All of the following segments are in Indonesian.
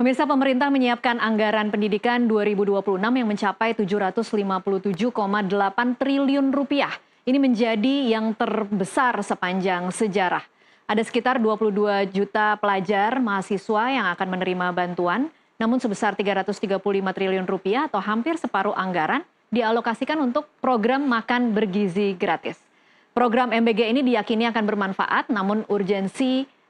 Pemirsa, pemerintah menyiapkan anggaran pendidikan 2026 yang mencapai 757,8 triliun rupiah. Ini menjadi yang terbesar sepanjang sejarah. Ada sekitar 22 juta pelajar mahasiswa yang akan menerima bantuan, namun sebesar 335 triliun rupiah atau hampir separuh anggaran dialokasikan untuk program makan bergizi gratis. Program MBG ini diyakini akan bermanfaat, namun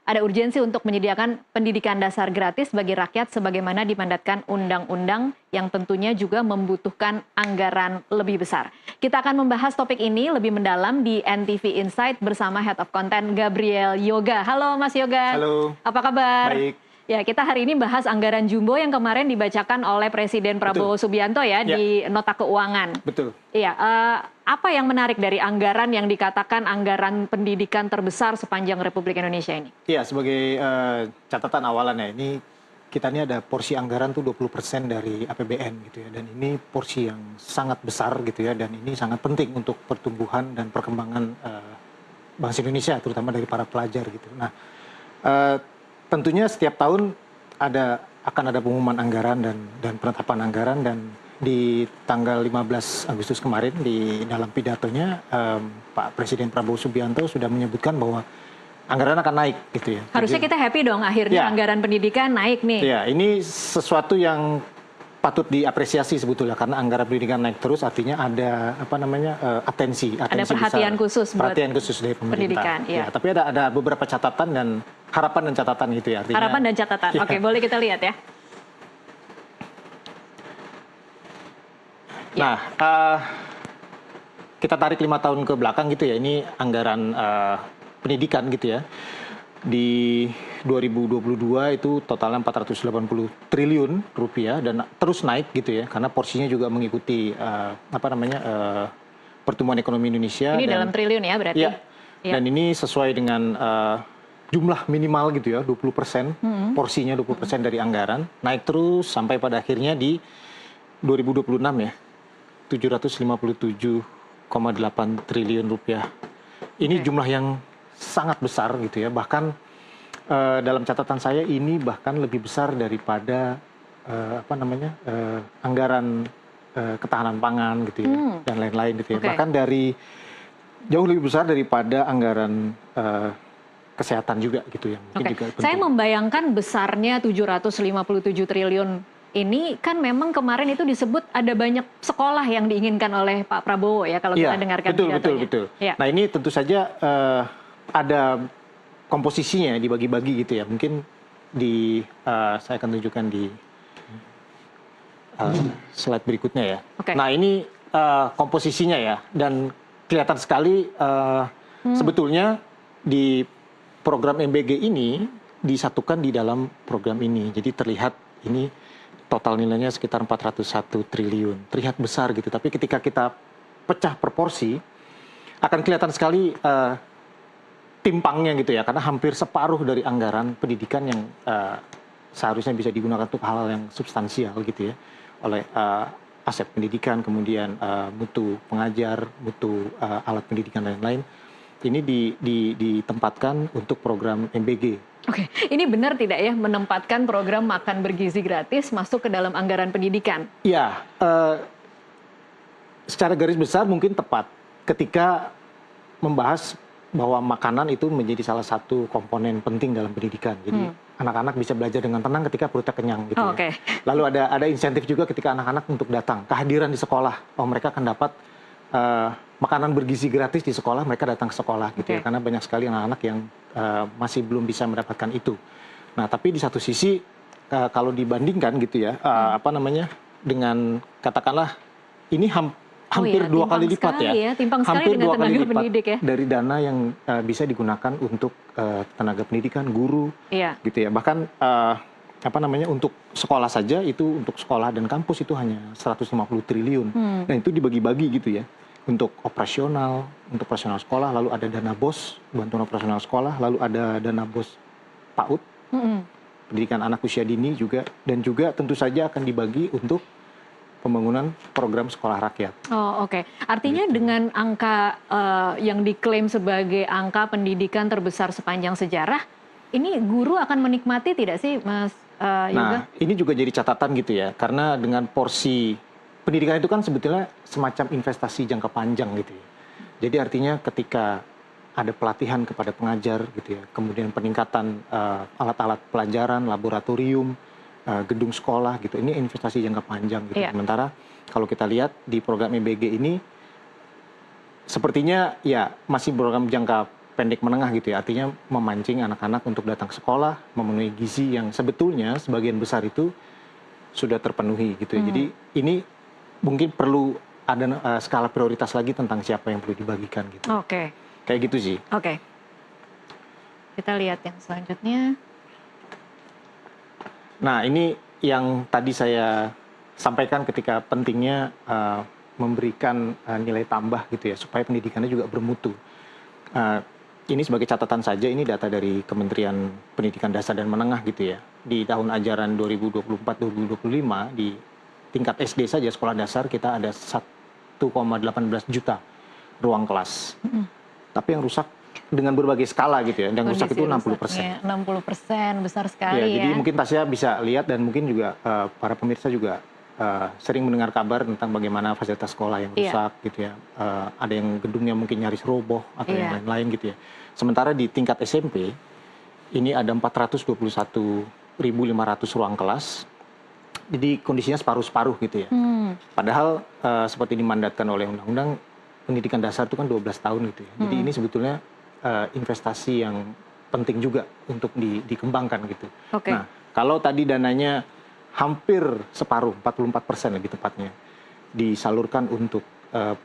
ada urgensi untuk menyediakan pendidikan dasar gratis bagi rakyat sebagaimana dimandatkan undang-undang yang tentunya juga membutuhkan anggaran lebih besar. Kita akan membahas topik ini lebih mendalam di NTV Insight bersama Head of Content Gabriel Yoga. Halo Mas Yoga. Halo. Apa kabar? Baik. Ya, kita hari ini bahas anggaran jumbo yang kemarin dibacakan oleh Presiden Prabowo Subianto ya di Nota Keuangan. Betul. Iya, apa yang menarik dari anggaran yang dikatakan anggaran pendidikan terbesar sepanjang Republik Indonesia ini? Iya, sebagai catatan awalan ya, kita ini ada porsi anggaran tuh 20% dari APBN gitu ya, dan ini porsi yang sangat besar gitu ya, dan ini sangat penting untuk pertumbuhan dan perkembangan bangsa Indonesia, terutama dari para pelajar gitu. Nah, tentunya setiap tahun akan ada pengumuman anggaran dan penetapan anggaran, dan di tanggal 15 Agustus kemarin di dalam pidatonya Pak Presiden Prabowo Subianto sudah menyebutkan bahwa anggaran akan naik gitu ya. Harusnya kita happy dong akhirnya anggaran pendidikan naik nih. Ya, ini sesuatu yang patut diapresiasi sebetulnya, karena anggaran pendidikan naik terus artinya ada atensi ada perhatian besar, khusus perhatian khusus dari pemerintah. Pendidikan, ya. Tapi ada beberapa catatan dan harapan dan catatan gitu ya. Artinya, harapan dan catatan. Ya. Oke, boleh kita lihat ya. Nah, kita tarik 5 tahun ke belakang gitu ya. Ini anggaran pendidikan gitu ya. Di 2022 itu totalnya 480 triliun rupiah dan terus naik gitu ya, karena porsinya juga mengikuti pertumbuhan ekonomi Indonesia. Ini dalam triliun ya berarti? Ya, dan ini sesuai dengan jumlah minimal gitu ya, 20%, porsinya 20% dari anggaran, naik terus sampai pada akhirnya di 2026 ya, 757,8 triliun rupiah. Ini jumlah yang sangat besar gitu ya, bahkan dalam catatan saya ini bahkan lebih besar daripada anggaran ketahanan pangan gitu ya, dan lain-lain gitu ya. Bahkan jauh lebih besar daripada anggaran kesehatan juga gitu ya. Juga saya membayangkan besarnya 757 triliun ini kan memang kemarin itu disebut ada banyak sekolah yang diinginkan oleh Pak Prabowo ya kalau kita dengarkan pidatonya. Betul. Ya. Nah, ini tentu saja ada komposisinya dibagi-bagi gitu ya. Mungkin saya akan tunjukkan di slide berikutnya ya. Nah, ini komposisinya ya, dan kelihatan sekali sebetulnya di program MBG ini disatukan di dalam program ini. Jadi terlihat ini total nilainya sekitar 401 triliun. Terlihat besar gitu, tapi ketika kita pecah proporsi akan kelihatan sekali timpangnya gitu ya, karena hampir separuh dari anggaran pendidikan yang seharusnya bisa digunakan untuk hal-hal yang substansial gitu ya, oleh aset pendidikan, kemudian mutu pengajar, mutu alat pendidikan dan lain-lain, ini ditempatkan untuk program MBG. Oke, ini benar tidak ya menempatkan program makan bergizi gratis masuk ke dalam anggaran pendidikan? Ya, secara garis besar mungkin tepat ketika membahas bahwa makanan itu menjadi salah satu komponen penting dalam pendidikan. Jadi anak-anak bisa belajar dengan tenang ketika perutnya kenyang gitu ya. Lalu ada insentif juga ketika anak-anak untuk datang, kehadiran di sekolah. Oh, mereka akan dapat makanan bergizi gratis di sekolah, mereka datang ke sekolah gitu ya. Karena banyak sekali anak-anak yang masih belum bisa mendapatkan itu. Nah, tapi di satu sisi kalau dibandingkan gitu ya, dengan katakanlah ini hampir 2 kali lipat ya. Timpang sekali hampir dengan 2 kali tenaga lipat pendidik ya. dari dana yang bisa digunakan untuk tenaga pendidikan, guru, gitu ya. Bahkan untuk sekolah saja itu, untuk sekolah dan kampus itu hanya 150 triliun. Dan itu dibagi-bagi gitu ya. Untuk operasional sekolah, lalu ada dana BOS, bantuan operasional sekolah, lalu ada dana BOS PAUD, pendidikan anak usia dini juga, dan juga tentu saja akan dibagi untuk pembangunan program sekolah rakyat. Oh, oke. Artinya dengan angka yang diklaim sebagai angka pendidikan terbesar sepanjang sejarah, ini guru akan menikmati tidak sih, Mas Yoga? Nah, ini juga jadi catatan gitu ya, karena dengan porsi pendidikan itu kan sebetulnya semacam investasi jangka panjang gitu ya. Jadi artinya ketika ada pelatihan kepada pengajar gitu ya, kemudian peningkatan alat-alat pelajaran, laboratorium, gedung sekolah gitu, ini investasi jangka panjang gitu. Iya. Sementara kalau kita lihat di program MBG ini, sepertinya ya masih program jangka pendek menengah gitu ya, artinya memancing anak-anak untuk datang ke sekolah, memenuhi gizi yang sebetulnya sebagian besar itu sudah terpenuhi gitu ya. Jadi ini mungkin perlu ada skala prioritas lagi tentang siapa yang perlu dibagikan gitu. Oke. Kayak gitu sih. Oke. Kita lihat yang selanjutnya. Nah, ini yang tadi saya sampaikan ketika pentingnya memberikan nilai tambah gitu ya, supaya pendidikannya juga bermutu. Ini sebagai catatan saja, ini data dari Kementerian Pendidikan Dasar dan Menengah gitu ya. Di tahun ajaran 2024-2025 di tingkat SD saja sekolah dasar kita ada 1,18 juta ruang kelas. Tapi yang rusak dengan berbagai skala gitu ya. Yang rusak itu 60%. 60%, besar sekali ya. Jadi mungkin Tasya bisa lihat dan mungkin juga para pemirsa juga sering mendengar kabar tentang bagaimana fasilitas sekolah yang rusak gitu ya. Ada yang gedungnya mungkin nyaris roboh atau yang lain-lain gitu ya. Sementara di tingkat SMP ini ada 421.500 ruang kelas. Jadi kondisinya separuh-separuh gitu ya. Padahal seperti dimandatkan oleh undang-undang pendidikan dasar itu kan 12 tahun gitu ya. Jadi ini sebetulnya investasi yang penting juga untuk dikembangkan gitu. Nah, kalau tadi dananya hampir separuh, 44% lebih tepatnya, disalurkan untuk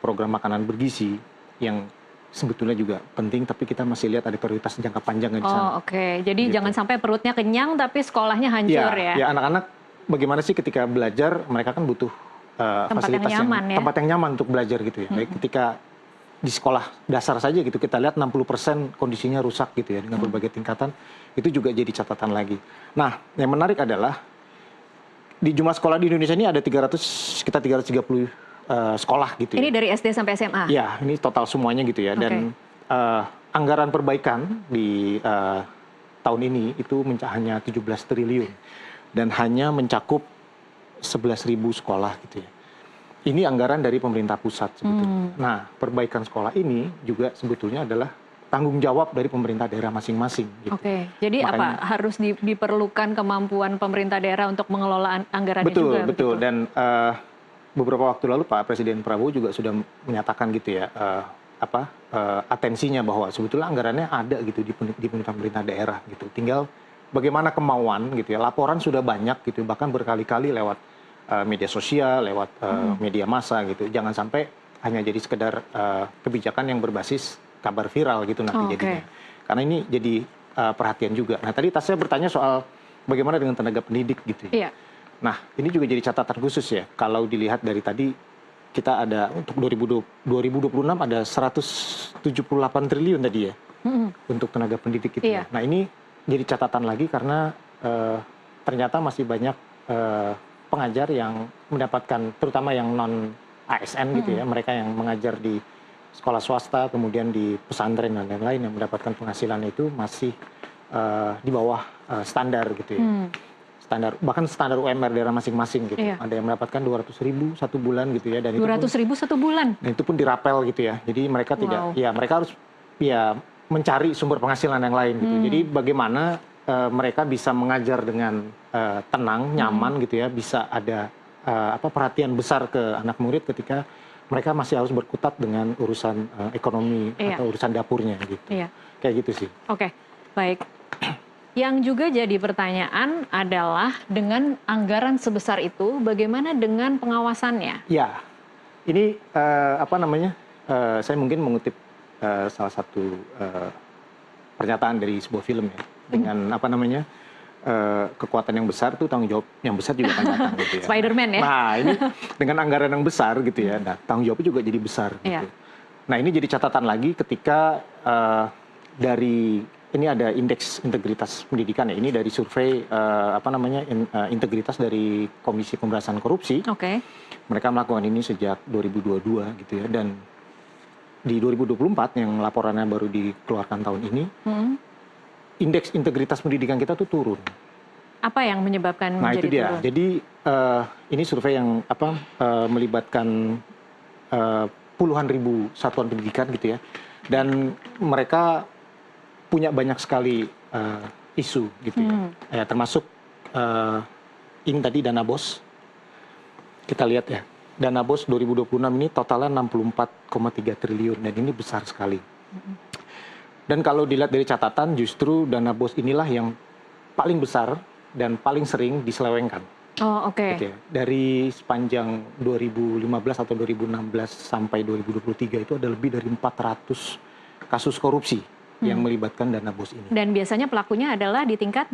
program makanan bergizi yang sebetulnya juga penting, tapi kita masih lihat ada prioritas jangka panjang di sana. Jadi gitu. Jangan sampai perutnya kenyang tapi sekolahnya hancur ya. Ya, anak-anak bagaimana sih ketika belajar, mereka kan butuh fasilitas tempat yang nyaman untuk belajar gitu ya. Baik ketika di sekolah dasar saja gitu, kita lihat 60% kondisinya rusak gitu ya, dengan berbagai tingkatan, itu juga jadi catatan lagi. Nah, yang menarik adalah di jumlah sekolah di Indonesia ini ada sekitar 330 sekolah gitu ya. Ini dari SD sampai SMA? Ya, ini total semuanya gitu ya. Dan anggaran perbaikan di tahun ini itu hanya 17 triliun. Dan hanya mencakup 11.000 sekolah gitu ya. Ini anggaran dari pemerintah pusat sebetulnya. Nah, perbaikan sekolah ini juga sebetulnya adalah tanggung jawab dari pemerintah daerah masing-masing. Gitu. Jadi makanya, harus diperlukan kemampuan pemerintah daerah untuk mengelola anggarannya juga? Betul. Dan beberapa waktu lalu Pak Presiden Prabowo juga sudah menyatakan gitu ya, atensinya bahwa sebetulnya anggarannya ada gitu di pemerintah daerah gitu. Tinggal bagaimana kemauan gitu ya. Laporan sudah banyak gitu, bahkan berkali-kali lewat media sosial, lewat media massa gitu. Jangan sampai hanya jadi sekedar kebijakan yang berbasis kabar viral gitu nanti jadinya. Karena ini jadi perhatian juga. Nah, tadi Tasya bertanya soal bagaimana dengan tenaga pendidik gitu ya. Nah, ini juga jadi catatan khusus ya. Kalau dilihat dari tadi, kita ada untuk 2026 ada 178 triliun tadi ya, untuk tenaga pendidik gitu ya. Nah, ini jadi catatan lagi karena ternyata masih banyak pengajar yang mendapatkan, terutama yang non ASN gitu ya, mereka yang mengajar di sekolah swasta, kemudian di pesantren dan lain-lain yang mendapatkan penghasilan itu masih di bawah standar gitu ya. Bahkan standar UMR daerah masing-masing gitu. Ada yang mendapatkan 200.000 satu bulan gitu ya. Dan 200.000 satu bulan? Dan itu pun dirapel gitu ya. Jadi mereka mereka harus mencari sumber penghasilan yang lain gitu. Jadi bagaimana mereka bisa mengajar dengan tenang, nyaman gitu ya. Bisa ada perhatian besar ke anak murid ketika mereka masih harus berkutat dengan urusan ekonomi atau urusan dapurnya gitu. Kayak gitu sih. Baik. Yang juga jadi pertanyaan adalah dengan anggaran sebesar itu, bagaimana dengan pengawasannya? Ya, ini saya mungkin mengutip salah satu pernyataan dari sebuah film ya, dengan kekuatan yang besar tuh tanggung jawab yang besar juga akan datang gitu ya. Spider-Man ya. Nah, ini dengan anggaran yang besar gitu ya, nah tanggung jawabnya juga jadi besar gitu. Nah, ini jadi catatan lagi ketika ini ada indeks integritas pendidikan ya. Ini dari survei integritas dari Komisi Pemberantasan Korupsi. Mereka melakukan ini sejak 2022 gitu ya, dan di 2024 yang laporannya baru dikeluarkan tahun ini, indeks integritas pendidikan kita tuh turun. Apa yang menyebabkan Nah menjadi itu dia. turun? Jadi ini survei yang melibatkan puluhan ribu satuan pendidikan gitu ya, dan mereka punya banyak sekali isu gitu ya, termasuk ini tadi dana BOS. Kita lihat ya, dana BOS 2026 ini totalnya 64,3 triliun dan ini besar sekali. Dan kalau dilihat dari catatan, justru dana BOS inilah yang paling besar dan paling sering diselewengkan. Oh, oke. Gitu ya. Dari sepanjang 2015 atau 2016 sampai 2023 itu ada lebih dari 400 kasus korupsi yang melibatkan dana BOS ini. Dan biasanya pelakunya adalah di tingkat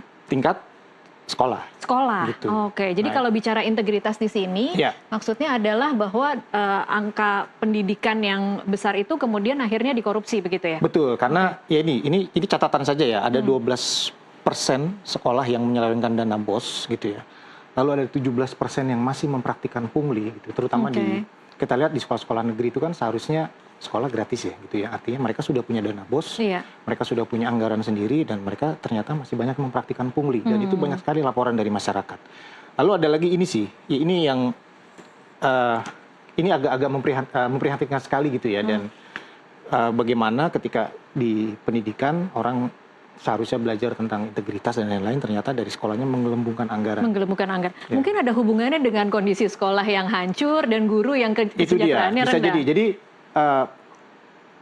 sekolah. Sekolah. Gitu. Oke. Jadi kalau bicara integritas di sini, maksudnya adalah bahwa angka pendidikan yang besar itu kemudian akhirnya dikorupsi begitu ya? Betul, karena ya ini catatan saja ya, ada 12% sekolah yang menyelewengkan dana BOS gitu ya. Lalu ada 17% yang masih mempraktikkan pungli gitu, terutama kita lihat di sekolah-sekolah negeri itu kan seharusnya sekolah gratis ya gitu ya. Artinya mereka sudah punya dana BOS, mereka sudah punya anggaran sendiri dan mereka ternyata masih banyak mempraktikkan pungli dan itu banyak sekali laporan dari masyarakat. Lalu ada lagi ini sih, ya ini yang ini agak-agak memprihatinkan sekali gitu ya dan bagaimana ketika di pendidikan orang seharusnya belajar tentang integritas dan lain-lain, ternyata dari sekolahnya menggelembungkan anggaran. Menggelembungkan anggaran. Ya. Mungkin ada hubungannya dengan kondisi sekolah yang hancur dan guru yang kesejahteraannya rendah. Bisa jadi. Jadi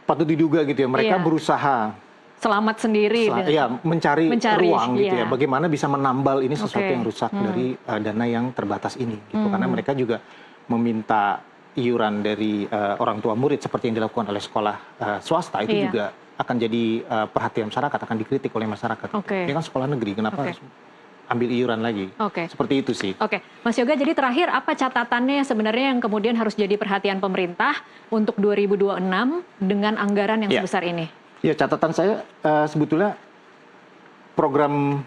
patut diduga gitu ya, mereka berusaha selamat sendiri. Mencari ruang gitu ya, bagaimana bisa menambal ini sesuatu yang rusak dari dana yang terbatas ini. Gitu. Karena mereka juga meminta iuran dari orang tua murid seperti yang dilakukan oleh sekolah swasta itu juga akan jadi perhatian masyarakat, akan dikritik oleh masyarakat. Ini kan sekolah negeri, kenapa harus ambil iuran lagi? Seperti itu sih. Mas Yoga, jadi terakhir apa catatannya sebenarnya yang kemudian harus jadi perhatian pemerintah untuk 2026 dengan anggaran yang sebesar ini? Ya, catatan saya sebetulnya program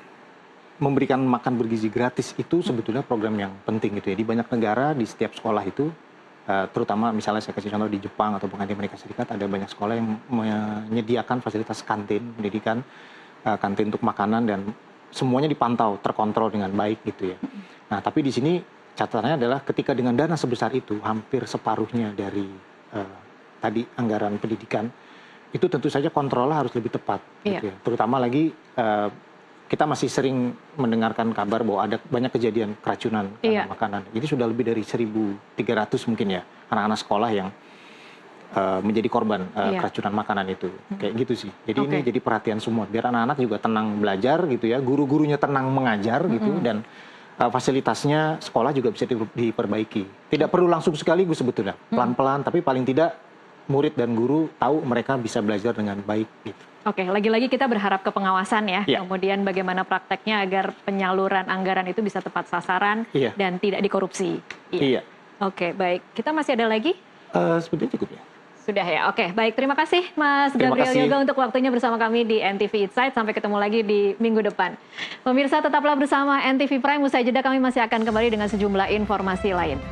memberikan makan bergizi gratis itu sebetulnya program yang penting gitu ya. Di banyak negara, di setiap sekolah itu terutama misalnya saya kasih contoh di Jepang atau di Amerika Serikat ada banyak sekolah yang menyediakan fasilitas kantin pendidikan, kantin untuk makanan dan semuanya dipantau, terkontrol dengan baik gitu ya. Nah tapi di sini catatannya adalah ketika dengan dana sebesar itu hampir separuhnya dari tadi anggaran pendidikan itu tentu saja kontrolnya harus lebih tepat gitu ya. Terutama lagi kita masih sering mendengarkan kabar bahwa ada banyak kejadian keracunan karena makanan. Ini sudah lebih dari 1.300 mungkin ya anak-anak sekolah yang menjadi korban keracunan makanan itu. Kayak gitu sih. Jadi ini jadi perhatian semua. Biar anak-anak juga tenang belajar gitu ya. Guru-gurunya tenang mengajar gitu dan fasilitasnya sekolah juga bisa diperbaiki. Tidak perlu langsung sekaligus sebetulnya. Pelan-pelan tapi paling tidak murid dan guru tahu mereka bisa belajar dengan baik gitu. Lagi-lagi kita berharap ke pengawasan ya, kemudian bagaimana prakteknya agar penyaluran anggaran itu bisa tepat sasaran dan tidak dikorupsi. Baik. Kita masih ada lagi? Sepertinya cukup ya. Sudah ya, baik. Terima kasih Mas Gabriel Yoga untuk waktunya bersama kami di NTV Insight. Sampai ketemu lagi di minggu depan. Pemirsa tetaplah bersama NTV Prime, usai jeda kami masih akan kembali dengan sejumlah informasi lain.